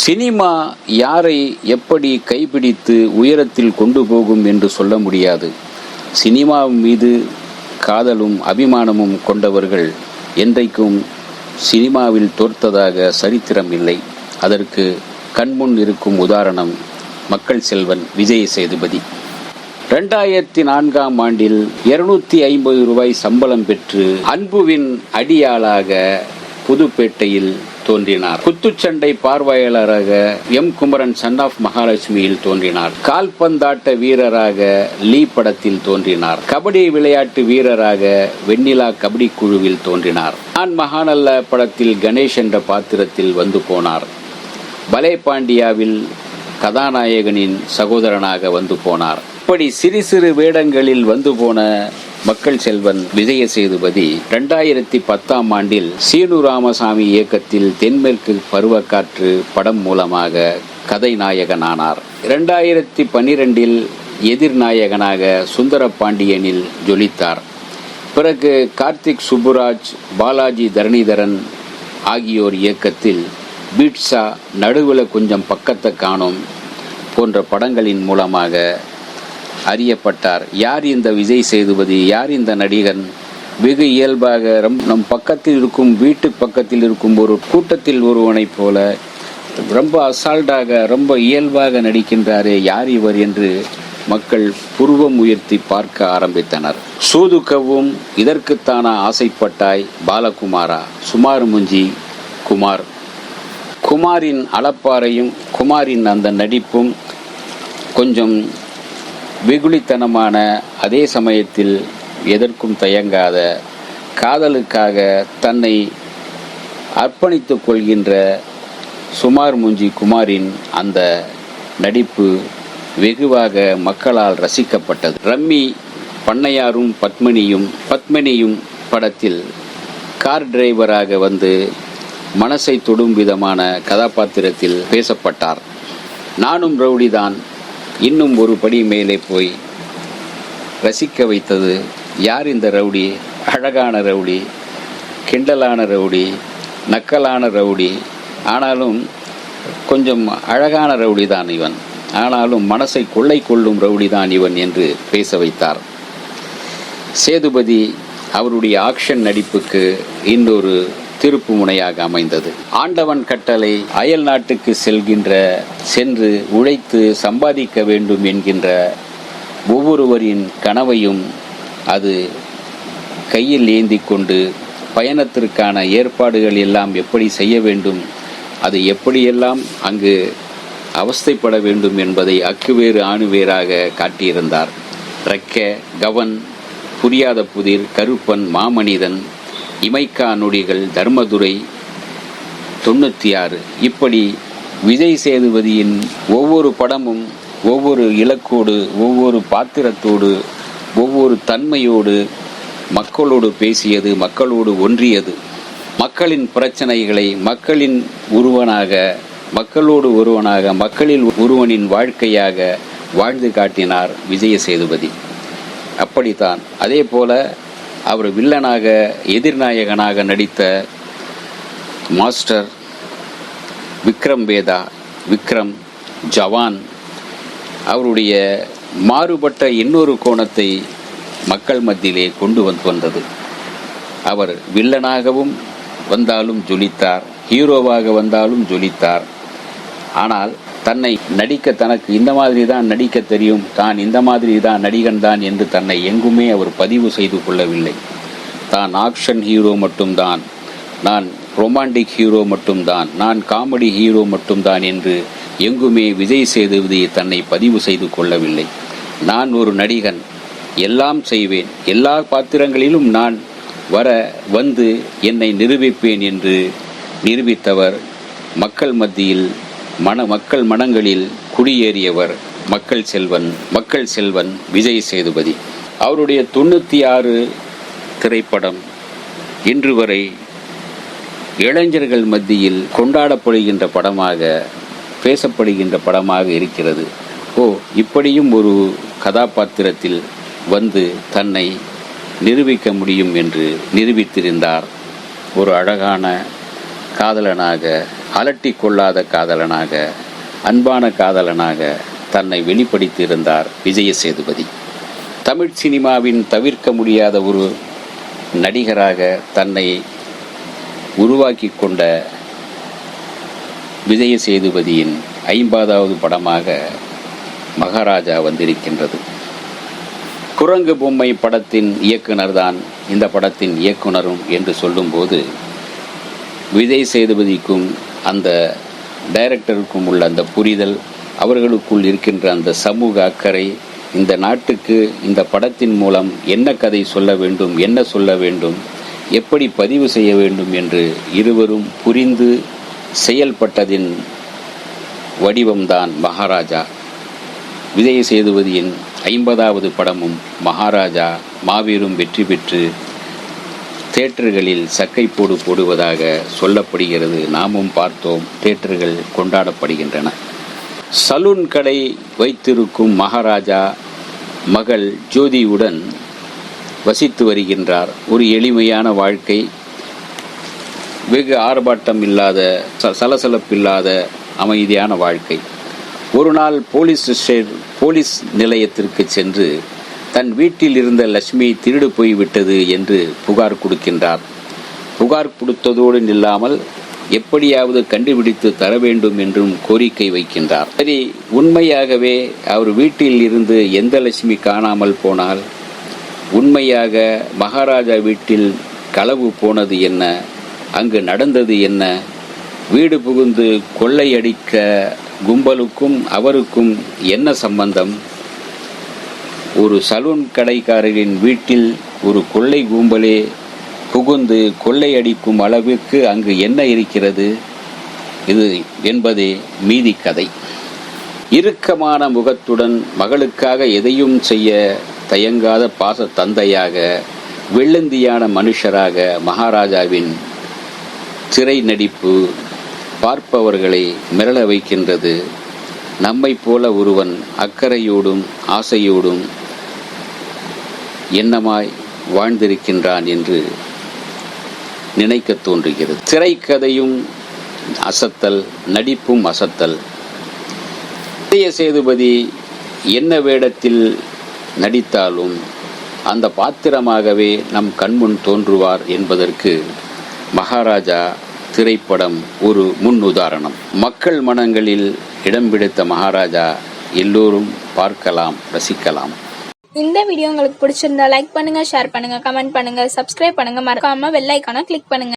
Cinema யாரை எப்படி கைப்பிடித்து உயரத்தில் கொண்டு போகும் என்று சொல்ல முடியாது. சினிமா மீது காதலும் அபிமானமும் கொண்டவர்கள் என்றைக்கும் சினிமாவில் தோற்றதாக சரித்திரம் இல்லை. அதற்கு கண்முன் இருக்கும் உதாரணம் மக்கள் செல்வன் விஜய் சேதுபதி. 2004ஆம் ஆண்டில் 250 ரூபாய் சம்பளம் பெற்று அன்புவின் அடியாளாக புதுப்பேட்டையில் தோன்றினார். குத்துச்சண்டை பார்வையாளராக எம் குமரன் சன் ஆஃப் மகாலட்சுமியில் தோன்றினார். கால்பந்தாட்ட வீரராக லீ படத்தில் தோன்றினார். கபடி விளையாட்டு வீரராக வெண்ணிலா கபடி குழுவில் தோன்றினார். நான் மகானல்ல படத்தில் கணேஷ் என்ற பாத்திரத்தில் வந்து போனார். பலே பாண்டியாவில் கதாநாயகனின் சகோதரனாக வந்து போனார். இப்படி சிறு சிறு வேடங்களில் வந்து போன மக்கள் செல்வன் விஜய சேதுபதி 2010ஆம் ஆண்டில் சீனு ராமசாமி இயக்கத்தில் தென்மேற்கு பருவக்காற்று படம் மூலமாக கதை நாயகனானார். 2012இல் எதிர்நாயகனாக சுந்தர பாண்டியனில் ஜொலித்தார். பிறகு கார்த்திக் சுப்புராஜ், பாலாஜி தரணிதரன் ஆகியோர் இயக்கத்தில் பீட்சா, நடுவில் கொஞ்சம் பக்கத்தை காணும் போன்ற படங்களின் மூலமாக அறியப்பட்டார். யார் இந்த விஜய் சேதுபதி, யார் இந்த நடிகன்? வெகு இயல்பாக நம் பக்கத்தில் இருக்கும், வீட்டு பக்கத்தில் இருக்கும் ஒரு கூட்டத்தில் ஒருவனைப் போல ரொம்ப அசால்ட்டாக, ரொம்ப இயல்பாக நடிக்கின்றாரே, யார் இவர் என்று மக்கள் புருவம் உயர்த்தி பார்க்க ஆரம்பித்தனர். சூதுக்கவும் இதற்குத்தானா ஆசைப்பட்டாய் பாலகுமாரா, சுமார் முஞ்சி குமார். குமாரின் அளப்பாறையும் குமாரின் அந்த நடிப்பும் கொஞ்சம் வெகுளித்தனமான, அதே சமயத்தில் எதற்கும் தயங்காத, காதலுக்காக தன்னை அர்ப்பணித்துக் கொள்கின்ற சுமார் முஞ்சி குமாரின் அந்த நடிப்பு வெகுவாக மக்களால் ரசிக்கப்பட்டது. ரம்மி பண்ணையாரும் பத்மினியும் படத்தில் கார் டிரைவராக வந்து மனசை தொடும் விதமான கதாபாத்திரத்தில் பேசப்பட்டார். நானும் ரவுடிதான் இன்னும் ஒரு படி மேலே போய் ரசிக்க வைத்தது. யார் இந்த ரவுடி? அழகான ரவுடி, கிண்டலான ரவுடி, நக்கலான ரவுடி. ஆனாலும் கொஞ்சம் அழகான ரவுடி தான் இவன், ஆனாலும் மனசை கொள்ளை கொள்ளும் ரவுடி தான் இவன் என்று பேச வைத்தார். சேதுபதி அவருடைய ஆக்ஷன் நடிப்புக்கு இன்னொரு திருப்பு முனையாக அமைந்தது. ஆண்டவன் கட்டளை, அயல் நாட்டுக்கு சென்று உழைத்து சம்பாதிக்க வேண்டும் என்கின்ற ஒவ்வொருவரின் கனவையும் அது கையில் ஏந்தி கொண்டு பயணத்திற்கான ஏற்பாடுகள் எல்லாம் எப்படி செய்ய வேண்டும், அது எப்படியெல்லாம் அங்கு அவஸ்தைப்பட வேண்டும் என்பதை அக்குவேறு ஆணுவேராக காட்டியிருந்தார். ரெக்க, கவன், புரியாத புதிர், கருப்பன், மாமனிதன், இமைக்கா நொடிகள், தர்மதுரை, 96. இப்படி விஜய் சேதுபதியின் ஒவ்வொரு படமும் ஒவ்வொரு இலக்கோடு, ஒவ்வொரு பாத்திரத்தோடு, ஒவ்வொரு தன்மையோடு மக்களோடு பேசியது, மக்களோடு ஒன்றியது. மக்களின் பிரச்சனைகளை மக்களோடு ஒருவனாக, மக்களில் ஒருவனின் வாழ்க்கையாக வாழ்ந்து காட்டினார் விஜய சேதுபதி. அப்படித்தான் அதே போல அவர் வில்லனாக, எதிர்நாயகனாக நடித்த மாஸ்டர், விக்ரம் வேதா, விக்ரம், ஜவான், அவருடைய மாறுபட்ட இன்னொரு கோணத்தை மக்கள் மத்தியிலே கொண்டு வந்தது. அவர் வில்லனாகவும் வந்தாலும் ஜொலித்தார், ஹீரோவாக வந்தாலும் ஜொலித்தார். ஆனால் தன்னை தனக்கு இந்த மாதிரி தான் நடிக்க தெரியும், தான் இந்த மாதிரி தான் நடிகன் தான் என்று தன்னை எங்குமே அவர் பதிவு செய்து கொள்ளவில்லை. தான் ஆக்ஷன் ஹீரோ மட்டும்தான், நான் ரொமான்டிக் ஹீரோ மட்டும்தான், நான் காமெடி ஹீரோ மட்டும்தான் என்று எங்குமே விஜய் சேதுபதி தன்னை பதிவு செய்து கொள்ளவில்லை. நான் ஒரு நடிகன், எல்லாம் செய்வேன், எல்லா பாத்திரங்களிலும் நான் வந்து என்னை நிரூபிப்பேன் என்று நிரூபித்தவர். மக்கள் மத்தியில் மக்கள் மனங்களில் குடியேறியவர் மக்கள் செல்வன் விஜய் சேதுபதி. அவருடைய 96 திரைப்படம் இன்று வரை இளைஞர்கள் மத்தியில் கொண்டாடப்படுகின்ற படமாக, பேசப்படுகின்ற படமாக இருக்கிறது. இப்படியும் ஒரு கதாபாத்திரத்தில் வந்து தன்னை நிரூபிக்க முடியும் என்று நிரூபித்திருந்தார். ஒரு அழகான காதலனாக, அலட்டிக் கொள்ளாத காதலனாக, அன்பான காதலனாக தன்னை வெளிப்படுத்தியிருந்தார் விஜய சேதுபதி. தமிழ் சினிமாவின் தவிர்க்க முடியாத ஒரு நடிகராக தன்னை உருவாக்கி கொண்ட விஜய சேதுபதியின் 50வது படமாக மகாராஜா வந்திருக்கின்றது. குரங்கு பொம்மை படத்தின் இயக்குனர் தான் இந்த படத்தின் இயக்குனரும் என்று சொல்லும்போது, விஜய் சேதுபதிக்கும் அந்த டைரக்டருக்கும் உள்ள அந்த புரிதல், அவர்களுக்குள் இருக்கின்ற அந்த சமூக அக்கறை, இந்த நாட்டுக்கு இந்த படத்தின் மூலம் என்ன கதை சொல்ல வேண்டும், என்ன சொல்ல வேண்டும், எப்படி பதிவு செய்ய வேண்டும் என்று இருவரும் புரிந்து செயல்பட்டதின் வடிவம்தான் மகாராஜா. விஜய சேதுபதியின் 50வது படமும் மகாராஜா மாபெரும் வெற்றி பெற்று தியேட்டர்களில் சக்கை போடுவதாக சொல்லப்படுகிறது. நாமும் பார்த்தோம், தியேட்டர்கள் கொண்டாடப்படுகின்றன. சலூன் கடை வைத்திருக்கும் மகாராஜா மகள் ஜோதியுடன் வசித்து வருகின்றார். ஒரு எளிமையான வாழ்க்கை, வெகு ஆர்ப்பாட்டம் இல்லாத, சலசலப்பில்லாத அமைதியான வாழ்க்கை. ஒரு நாள் போலீஸ் நிலையத்திற்கு சென்று தன் வீட்டில் இருந்த லட்சுமி திருடு போய்விட்டது என்று புகார் கொடுக்கின்றார். புகார் கொடுத்ததோடு நில்லாமல் எப்படியாவது கண்டுபிடித்து தர வேண்டும் என்றும் கோரிக்கை வைக்கின்றார். சரி, உண்மையாகவே அவர் வீட்டில் இருந்து எந்த லட்சுமி காணாமல் போனால், உண்மையாக மகாராஜா வீட்டில் களவு போனது என்ன, அங்கு நடந்தது என்ன, வீடு புகுந்து கொள்ளையடிக்க கும்பலுக்கும் அவருக்கும் என்ன சம்பந்தம், ஒரு சலூன் கடைக்காரரின் வீட்டில் ஒரு கொள்ளை கும்பலே புகுந்து கொள்ளையடிக்கும் அளவிற்கு அங்கு என்ன இருக்கிறது இது என்பதே மீதி கதை. இறுக்கமான முகத்துடன் மகளுக்காக எதையும் செய்ய தயங்காத பாச தந்தையாக, வெள்ளந்தியான மனுஷராக மகாராஜாவின் திரை நடிப்பு பார்ப்பவர்களை மிரள வைக்கின்றது. நம்மை போல ஒருவன் அக்கறையோடும் ஆசையோடும் எண்ணமாய் வாழ்ந்திருக்கின்றான் என்று நினைக்க தோன்றுகிறது. திரைக்கதையும் அசத்தல், நடிப்பும் அசத்தல். விஜய சேதுபதி என்ன வேடத்தில் நடித்தாலும் அந்த பாத்திரமாகவே நம் கண்முன் தோன்றுவார் என்பதற்கு மகாராஜா திரைப்படம் ஒரு முன் உதாரணம். மக்கள் மனங்களில் இடம் பிடித்த மகாராஜா எல்லோரும் பார்க்கலாம், ரசிக்கலாம். இந்த வீடியோ உங்களுக்கு பிடிச்சிருந்தா லைக் பண்ணுங்க, ஷேர் பண்ணுங்க, கமெண்ட் பண்ணுங்க, சப்ஸ்கிரைப் பண்ணுங்க, மறக்காம பெல் ஐகானை கிளிக் பண்ணுங்க.